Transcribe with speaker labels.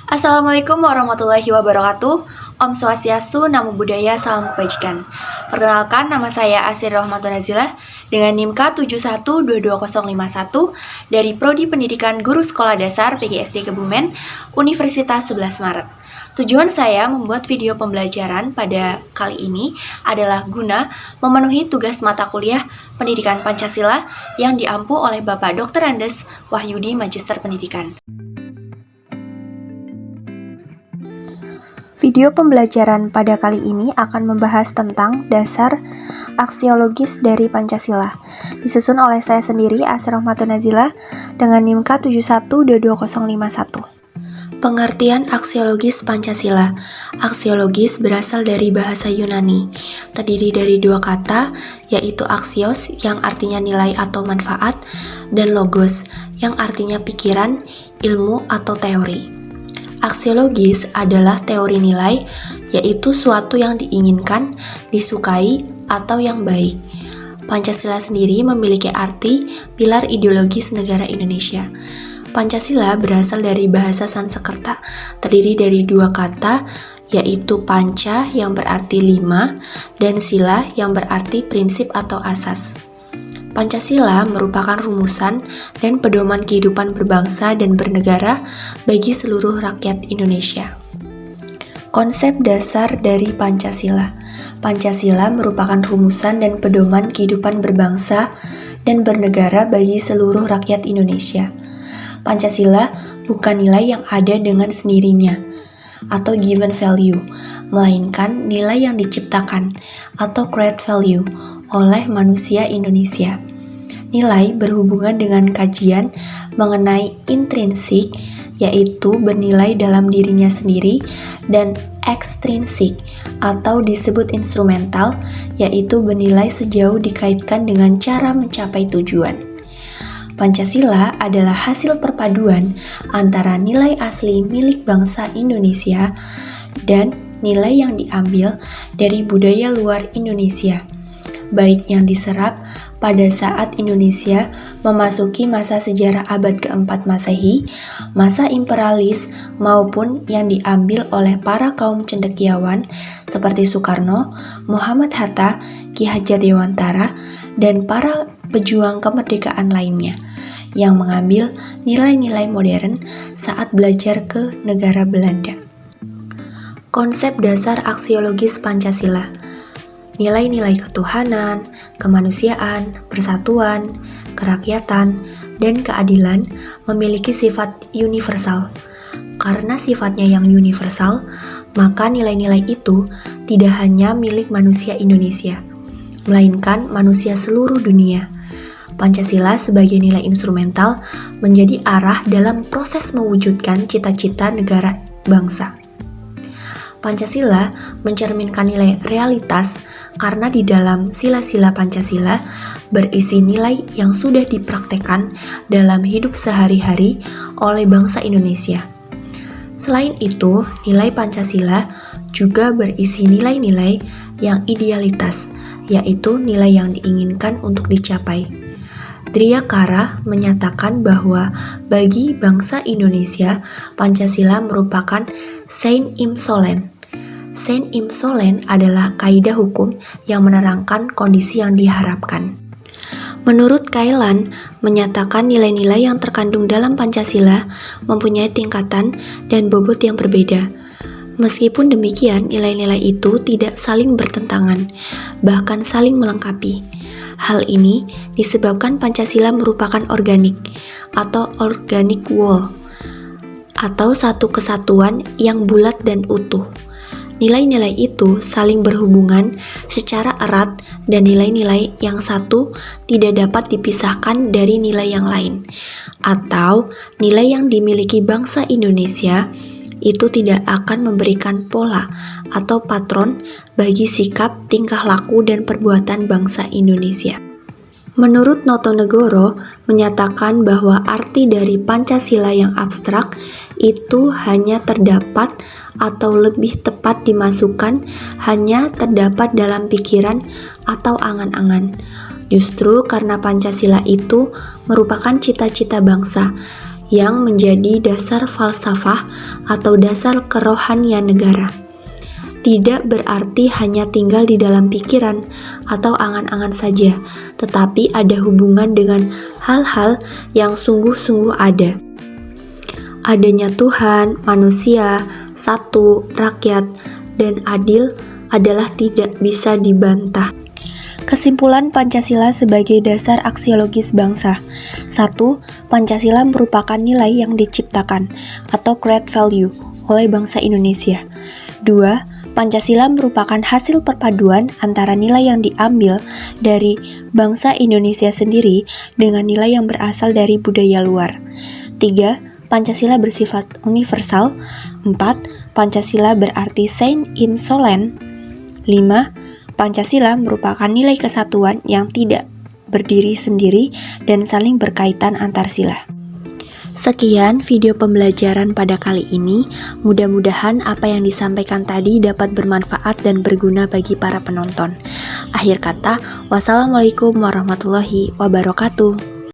Speaker 1: Assalamualaikum warahmatullahi wabarakatuh. Om Swastiastu, Namo Buddhaya, Salam Kebajikan. Perkenalkan, nama saya Asir Rahmatun Nazilah dengan NIM K71222051 dari Prodi Pendidikan Guru Sekolah Dasar PGSD Kebumen, Universitas 11 Maret. Tujuan saya membuat video pembelajaran pada kali ini adalah guna memenuhi tugas mata kuliah Pendidikan Pancasila yang diampu oleh Bapak Dr. Andes Wahyudi, Magister Pendidikan. Video pembelajaran pada kali ini akan membahas tentang dasar aksiologis dari Pancasila. Disusun oleh saya sendiri, Asir Rahmatun Nazilah, dengan NIM K71222051. Pengertian aksiologis Pancasila. Aksiologis berasal dari bahasa Yunani, terdiri dari dua kata, yaitu aksios yang artinya nilai atau manfaat, dan logos yang artinya pikiran, ilmu, atau teori. Aksiologis adalah teori nilai, yaitu suatu yang diinginkan, disukai, atau yang baik. Pancasila sendiri memiliki arti pilar ideologis negara Indonesia. Pancasila berasal dari bahasa Sanskerta, terdiri dari dua kata, yaitu panca yang berarti lima, dan sila yang berarti prinsip atau asas. Pancasila merupakan rumusan dan pedoman kehidupan berbangsa dan bernegara bagi seluruh rakyat Indonesia. Konsep dasar dari Pancasila. Pancasila merupakan rumusan dan pedoman kehidupan berbangsa dan bernegara bagi seluruh rakyat Indonesia. Pancasila bukan nilai yang ada dengan sendirinya atau given value, melainkan nilai yang diciptakan atau create value oleh manusia Indonesia. Nilai berhubungan dengan kajian mengenai intrinsik, yaitu bernilai dalam dirinya sendiri, dan ekstrinsik atau disebut instrumental, yaitu bernilai sejauh dikaitkan dengan cara mencapai tujuan. Pancasila adalah hasil perpaduan antara nilai asli milik bangsa Indonesia dan nilai yang diambil dari budaya luar Indonesia, baik yang diserap pada saat Indonesia memasuki masa sejarah abad keempat Masehi, masa imperialis, maupun yang diambil oleh para kaum cendekiawan seperti Soekarno, Muhammad Hatta, Ki Hajar Dewantara, dan para pejuang kemerdekaan lainnya yang mengambil nilai-nilai modern saat belajar ke negara Belanda. Konsep dasar aksiologis Pancasila. Nilai-nilai ketuhanan, kemanusiaan, persatuan, kerakyatan, dan keadilan memiliki sifat universal. Karena sifatnya yang universal, maka nilai-nilai itu tidak hanya milik manusia Indonesia, melainkan manusia seluruh dunia. Pancasila sebagai nilai instrumental menjadi arah dalam proses mewujudkan cita-cita negara bangsa. Pancasila mencerminkan nilai realitas karena di dalam sila-sila Pancasila berisi nilai yang sudah dipraktekkan dalam hidup sehari-hari oleh bangsa Indonesia. Selain itu, nilai Pancasila juga berisi nilai-nilai yang idealitas, yaitu nilai yang diinginkan untuk dicapai. Driyakara menyatakan bahwa bagi bangsa Indonesia, Pancasila merupakan sein im solen. Sein im solen adalah kaidah hukum yang menerangkan kondisi yang diharapkan. Menurut Kailan, menyatakan nilai-nilai yang terkandung dalam Pancasila mempunyai tingkatan dan bobot yang berbeda. Meskipun demikian, nilai-nilai itu tidak saling bertentangan, bahkan saling melengkapi. Hal ini disebabkan Pancasila merupakan organik atau organic whole, atau satu kesatuan yang bulat dan utuh. Nilai-nilai itu saling berhubungan secara erat dan nilai-nilai yang satu tidak dapat dipisahkan dari nilai yang lain, atau nilai yang dimiliki bangsa Indonesia itu tidak akan memberikan pola atau patron bagi sikap, tingkah laku, dan perbuatan bangsa Indonesia. Menurut Notonegoro, menyatakan bahwa arti dari Pancasila yang abstrak itu hanya terdapat atau lebih tepat dimasukkan hanya terdapat dalam pikiran atau angan-angan. Justru karena Pancasila itu merupakan cita-cita bangsa yang menjadi dasar falsafah atau dasar kerohanian negara. Tidak berarti hanya tinggal di dalam pikiran atau angan-angan saja, tetapi ada hubungan dengan hal-hal yang sungguh-sungguh ada. Adanya Tuhan, manusia, satu, rakyat, dan adil adalah tidak bisa dibantah. Kesimpulan Pancasila sebagai dasar aksiologis bangsa. 1. Pancasila merupakan nilai yang diciptakan atau create value oleh bangsa Indonesia. 2. Pancasila merupakan hasil perpaduan antara nilai yang diambil dari bangsa Indonesia sendiri dengan nilai yang berasal dari budaya luar. 3. Pancasila bersifat universal. 4. Pancasila berarti Saint im Solen. 5. Pancasila merupakan nilai kesatuan yang tidak berdiri sendiri dan saling berkaitan antar sila. Sekian video pembelajaran pada kali ini. Mudah-mudahan apa yang disampaikan tadi dapat bermanfaat dan berguna bagi para penonton. Akhir kata, wassalamualaikum warahmatullahi wabarakatuh.